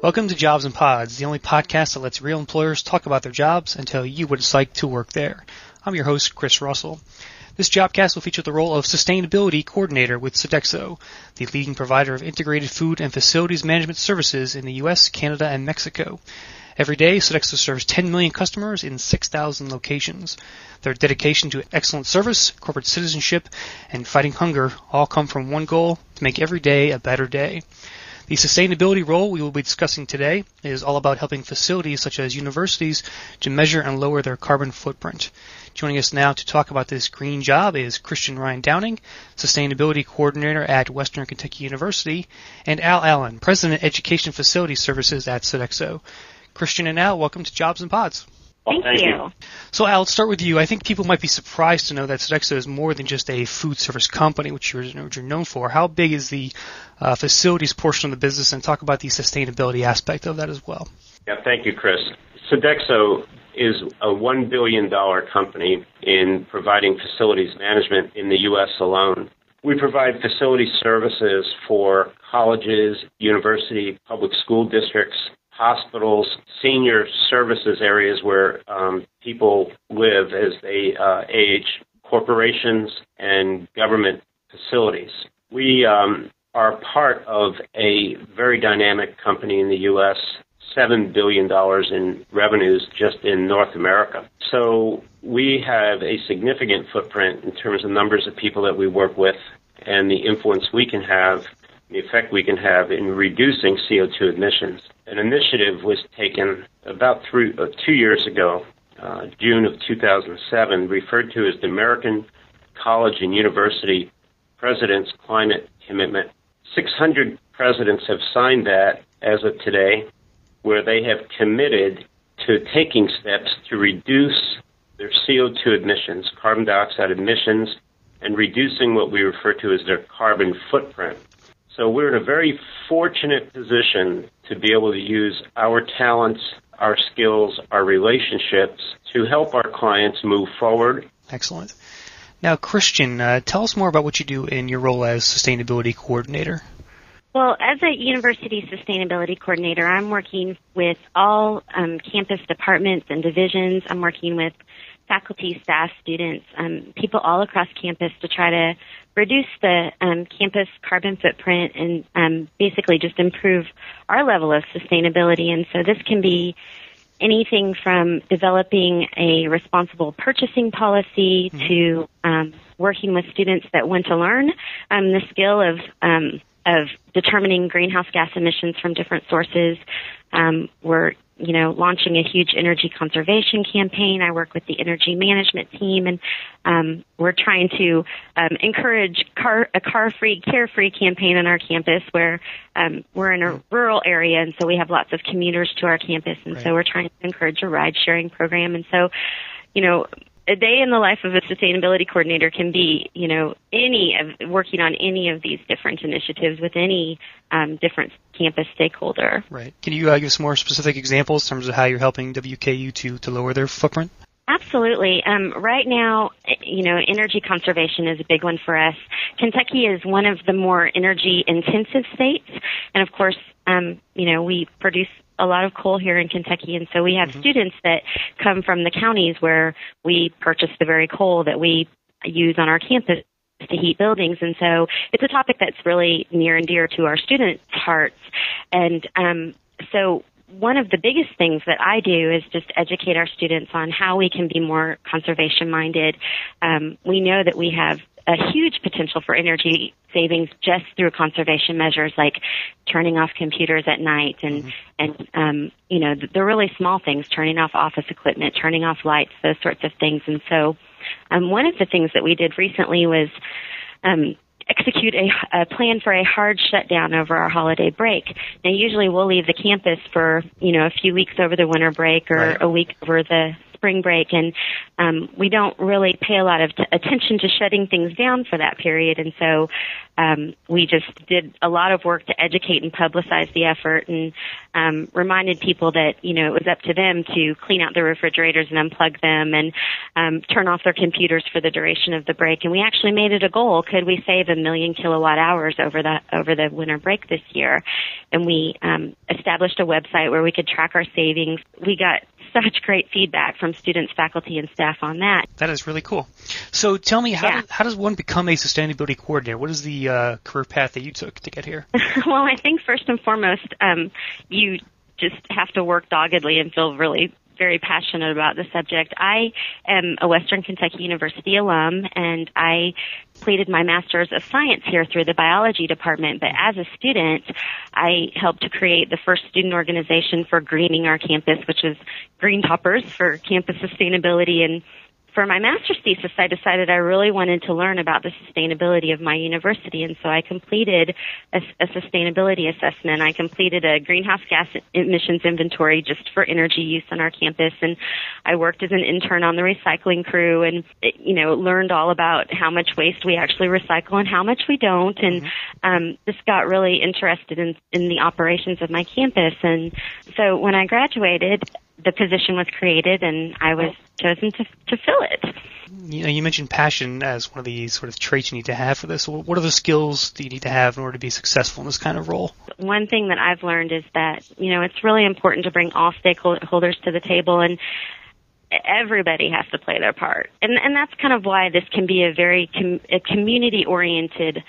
Welcome to Jobs and Pods, the only podcast that lets real employers talk about their jobs and tell you what it's like to work there. I'm your host, Chris Russell. This Jobcast will feature the role of Sustainability Coordinator with Sodexo, the leading provider of integrated food and facilities management services in the U.S., Canada, and Mexico. Every day, Sodexo serves 10 million customers in 6,000 locations. Their dedication to excellent service, corporate citizenship, and fighting hunger all come from one goal: to make every day a better day. The sustainability role we will be discussing today is all about helping facilities such as universities to measure and lower their carbon footprint. Joining us now to talk about this green job is Christian Ryan Downing, Sustainability Coordinator at Western Kentucky University, and Al Allen, President, Education Facility Services at Sodexo. Christian and Al, welcome to Jobs and Pods. Thank you. So Al, let's start with you. I think people might be surprised to know that Sodexo is more than just a food service company, which you're known for. How big is the facilities portion of the business, and talk about the sustainability aspect of that as well? Yeah, thank you, Chris. Sodexo is a $1 billion company in providing facilities management in the U.S. alone. We provide facility services for colleges, university, public school districts, hospitals, senior services areas where people live as they age, corporations, and government facilities. We are part of a very dynamic company in the U.S., $7 billion in revenues just in North America. So we have a significant footprint in terms of numbers of people that we work with and the influence we can have, the effect we can have in reducing CO2 emissions. An initiative was taken about 2 years ago, June of 2007, referred to as the American College and University President's Climate Commitment. 600 presidents have signed that as of today, where they have committed to taking steps to reduce their CO2 emissions, carbon dioxide emissions, and reducing what we refer to as their carbon footprint. So we're in a very fortunate position to be able to use our talents, our skills, our relationships to help our clients move forward. Excellent. Now, Christian, tell us more about what you do in your role as Sustainability Coordinator. Well, as a university sustainability coordinator, I'm working with all campus departments and divisions. I'm working with faculty, staff, students, people all across campus to try to reduce the campus carbon footprint and basically just improve our level of sustainability. And so this can be anything from developing a responsible purchasing policy to working with students that want to learn the skill of determining greenhouse gas emissions from different sources. We're launching a huge energy conservation campaign. I work with the energy management team, and we're trying to encourage a car-free, carefree campaign on our campus where we're in a rural area, and so we have lots of commuters to our campus, and so we're trying to encourage a ride-sharing program. And so, a day in the life of a sustainability coordinator can be, working on any of these different initiatives with any different campus stakeholder. Right. Can you give us more specific examples in terms of how you're helping WKU to lower their footprint? Absolutely. Right now, energy conservation is a big one for us. Kentucky is one of the more energy-intensive states, and of course, we produce a lot of coal here in Kentucky, and so we have students that come from the counties where we purchase the very coal that we use on our campus to heat buildings, and so it's a topic that's really near and dear to our students' hearts. And so one of the biggest things that I do is just educate our students on how we can be more conservation-minded. We know that we have a huge potential for energy savings just through conservation measures like turning off computers at night and the really small things, turning off office equipment, turning off lights, those sorts of things. And so one of the things that we did recently was execute a plan for a hard shutdown over our holiday break. Now, usually we'll leave the campus for, a few weeks over the winter break or a week over the spring break, and we don't really pay a lot of attention to shutting things down for that period. And so we just did a lot of work to educate and publicize the effort, and reminded people that, it was up to them to clean out their refrigerators and unplug them and turn off their computers for the duration of the break. And we actually made it a goal. Could we save 1 million kilowatt hours over the winter break this year? And we established a website where we could track our savings. We got such great feedback from students, faculty, and staff on that. That is really cool. So tell me, how does one become a sustainability coordinator? What is the career path that you took to get here? Well, I think first and foremost, you just have to work doggedly and feel really very passionate about the subject. I am a Western Kentucky University alum, and I completed my Master's of Science here through the biology department. But as a student, I helped to create the first student organization for greening our campus, which is Green Toppers for campus sustainability. And for my master's thesis, I decided I really wanted to learn about the sustainability of my university, and so I completed a sustainability assessment. I completed a greenhouse gas emissions inventory just for energy use on our campus, and I worked as an intern on the recycling crew and, learned all about how much waste we actually recycle and how much we don't, and just got really interested in the operations of my campus. And so when I graduated, the position was created, and I was chosen to fill it. You mentioned passion as one of the sort of traits you need to have for this. What are the skills that you need to have in order to be successful in this kind of role? One thing that I've learned is that, it's really important to bring all stakeholders to the table, and everybody has to play their part. And that's kind of why this can be a very community-oriented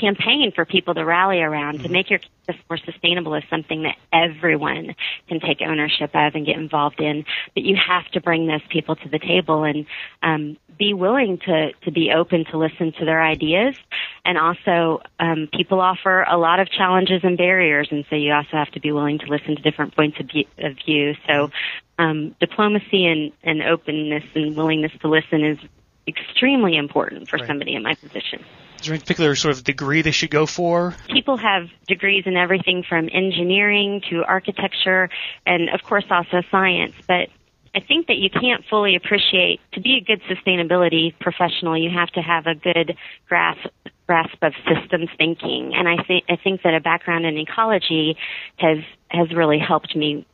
campaign for people to rally around. To make your campus more sustainable is something that everyone can take ownership of and get involved in, but you have to bring those people to the table and be willing to be open to listen to their ideas. And also, people offer a lot of challenges and barriers, and so you also have to be willing to listen to different points of view. So diplomacy and openness and willingness to listen is extremely important for somebody in my position. Is there any particular sort of degree they should go for? People have degrees in everything from engineering to architecture and, of course, also science. But I think that you can't fully appreciate, to be a good sustainability professional, you have to have a good grasp of systems thinking. And I think that a background in ecology has really helped me.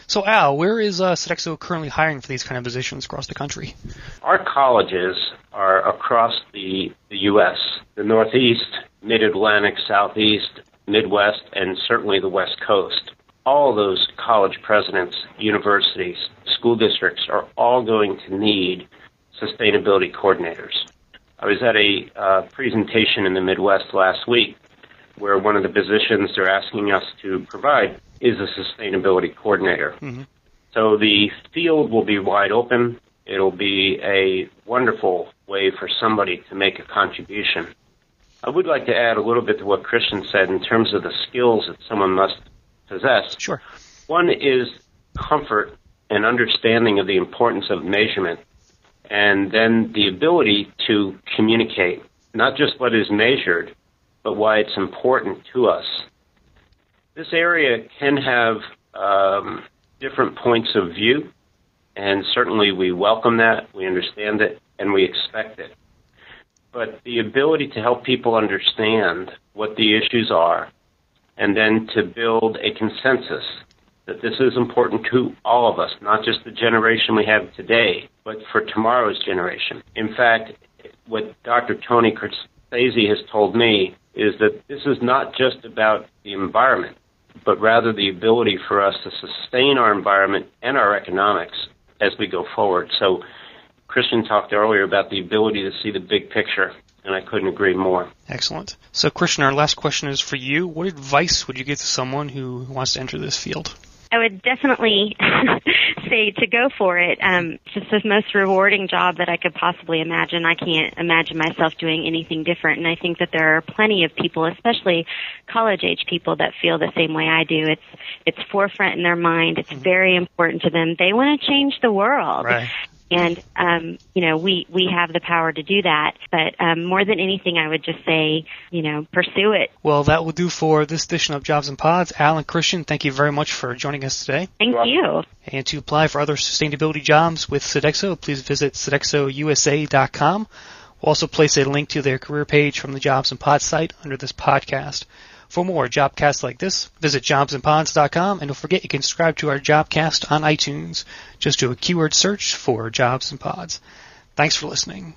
So, Al, where is Sodexo currently hiring for these kind of positions across the country? Our colleges are across the U.S., the Northeast, Mid-Atlantic, Southeast, Midwest, and certainly the West Coast. All those college presidents, universities, school districts are all going to need sustainability coordinators. I was at a presentation in the Midwest last week where one of the positions they're asking us to provide is a sustainability coordinator. Mm-hmm. So the field will be wide open. It'll be a wonderful way for somebody to make a contribution. I would like to add a little bit to what Christian said in terms of the skills that someone must possess. Sure. One is comfort and understanding of the importance of measurement, and then the ability to communicate, not just what is measured, but why it's important to us. This area can have different points of view, and certainly we welcome that, we understand it, and we expect it. But the ability to help people understand what the issues are, and then to build a consensus that this is important to all of us, not just the generation we have today, but for tomorrow's generation. In fact, what Dr. Tony Corsese has told me is that this is not just about the environment, but rather the ability for us to sustain our environment and our economics as we go forward. So Christian talked earlier about the ability to see the big picture, and I couldn't agree more. Excellent. So Christian, our last question is for you. What advice would you give to someone who wants to enter this field? I would definitely say to go for it. It's just the most rewarding job that I could possibly imagine. I can't imagine myself doing anything different, and I think that there are plenty of people, especially college-age people, that feel the same way I do. It's forefront in their mind. It's very important to them. They want to change the world. Right. And, we have the power to do that. But more than anything, I would just say, pursue it. Well, that will do for this edition of Jobs and Pods. Al and Christian, thank you very much for joining us today. Thank you. And to apply for other sustainability jobs with Sodexo, please visit sodexousa.com. We'll also place a link to their career page from the Jobs and Pods site under this podcast. For more Jobcasts like this, visit jobsandpods.com, and don't forget you can subscribe to our Jobcast on iTunes. Just do a keyword search for Jobs and Pods. Thanks for listening.